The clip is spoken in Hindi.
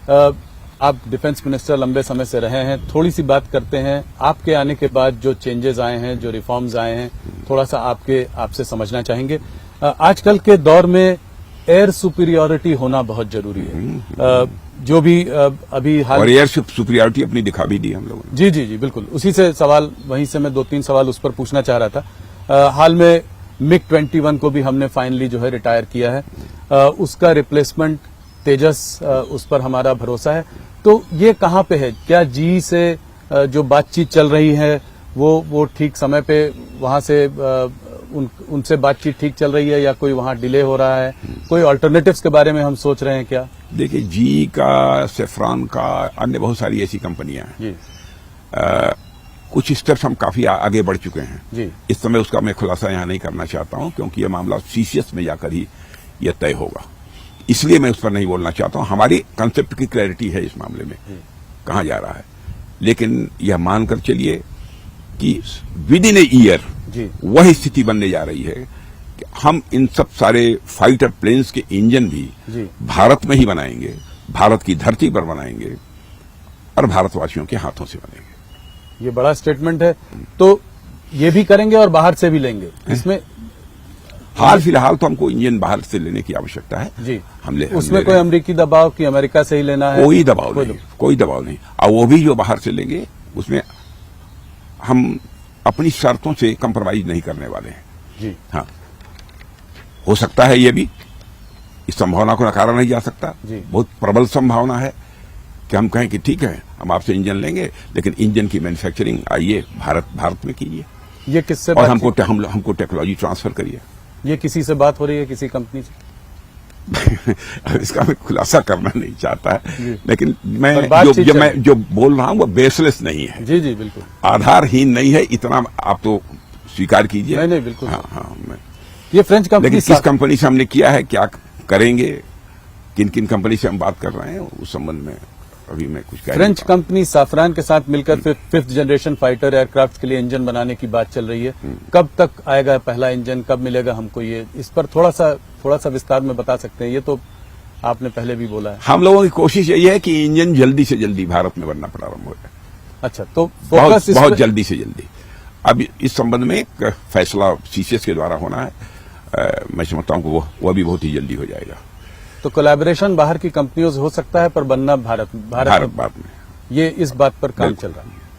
आप डिफेंस मिनिस्टर लंबे समय से रहे हैं, थोड़ी सी बात करते हैं आपके आने के बाद जो चेंजेस आए हैं, जो रिफॉर्म्स आए हैं, थोड़ा सा आपसे समझना चाहेंगे। आजकल के दौर में एयर सुपीरियॉरिटी होना बहुत जरूरी है। जो भी अभी हाल और एयर सुपीरियॉरिटी अपनी दिखा भी दी हम लोगों ने। जी जी जी बिल्कुल, उसी से सवाल, वहीं से मैं 2-3 सवाल उस पर पूछना चाह रहा था। हाल में MiG-21 को भी हमने फाइनली जो है रिटायर किया है। उसका रिप्लेसमेंट तेजस, उस पर हमारा भरोसा है। तो ये कहाँ पे है? क्या जी से जो बातचीत चल रही है वो ठीक समय पे वहां से उनसे बातचीत ठीक चल रही है या कोई वहां डिले हो रहा है? कोई अल्टरनेटिव्स के बारे में हम सोच रहे हैं क्या? देखिए, जी का, सेफ्रॉन का, अन्य बहुत सारी ऐसी कंपनियां हैं जी। कुछ स्टेप्स हम काफी आगे बढ़ चुके हैं जी। इस समय उसका मैं खुलासा यहां नहीं करना चाहता हूं, क्योंकि यह मामला सीसीएस में जाकर ही यह तय होगा, इसलिए मैं उस पर नहीं बोलना चाहता हूं। हमारी कंसेप्ट की क्लैरिटी है इस मामले में कहां जा रहा है, लेकिन यह मानकर चलिए कि विद इन ए ईयर वही स्थिति बनने जा रही है कि हम इन सब सारे फाइटर प्लेन्स के इंजन भी भारत में ही बनाएंगे, भारत की धरती पर बनाएंगे और भारतवासियों के हाथों से बनेंगे। ये बड़ा स्टेटमेंट है। तो ये भी करेंगे और बाहर से भी लेंगे? इसमें हाल फिलहाल तो हमको इंजन बाहर से लेने की आवश्यकता है जी। हम उसमें कोई अमेरिकी दबाव कि अमेरिका से ही लेना है? कोई दबाव नहीं, कोई दबाव नहीं। और वो भी जो बाहर से लेंगे उसमें हम अपनी शर्तों से कंप्रोमाइज नहीं करने वाले हैं जी। हाँ, हो सकता है ये भी, इस संभावना को नकारा नहीं जा सकता। बहुत प्रबल संभावना है कि हम कहें कि ठीक है, हम आपसे इंजन लेंगे, लेकिन इंजन की मैन्युफैक्चरिंग आइए भारत में कीजिए। ये किससे और हमको टेक्नोलॉजी ट्रांसफर करिए। ये किसी से बात हो रही है, किसी कंपनी से? इसका मैं खुलासा करना नहीं चाहता है, लेकिन मैं जो बोल रहा हूं वो बेसलेस नहीं है। जी जी बिल्कुल, आधारहीन नहीं है, इतना आप तो स्वीकार कीजिए। नहीं बिल्कुल। हाँ, ये फ्रेंच कंपनी, लेकिन किस कंपनी से हमने किया है, क्या करेंगे, किन किन कंपनी से हम बात कर रहे हैं, उस संबंध में अभी मैं कुछ कह फ्रेंच कंपनी साफरान के साथ मिलकर 5th जनरेशन फाइटर एयरक्राफ्ट के लिए इंजन बनाने की बात चल रही है। कब तक आएगा पहला इंजन, कब मिलेगा हमको? ये इस पर थोड़ा सा विस्तार में बता सकते हैं? ये तो आपने पहले भी बोला है। हम लोगों की कोशिश यही है कि इंजन जल्दी से जल्दी भारत में बनना प्रारंभ हो जाए। अच्छा, तो फोकस बहुत जल्दी से जल्दी। अब इस संबंध में एक फैसला सीसीएस के द्वारा होना है। मैं समझता हूं कि वो भी बहुत ही जल्दी हो जाएगा। तो कोलैबोरेशन बाहर की कंपनियों से हो सकता है, पर बनना भारत में। ये इस बात पर काम चल रहा है।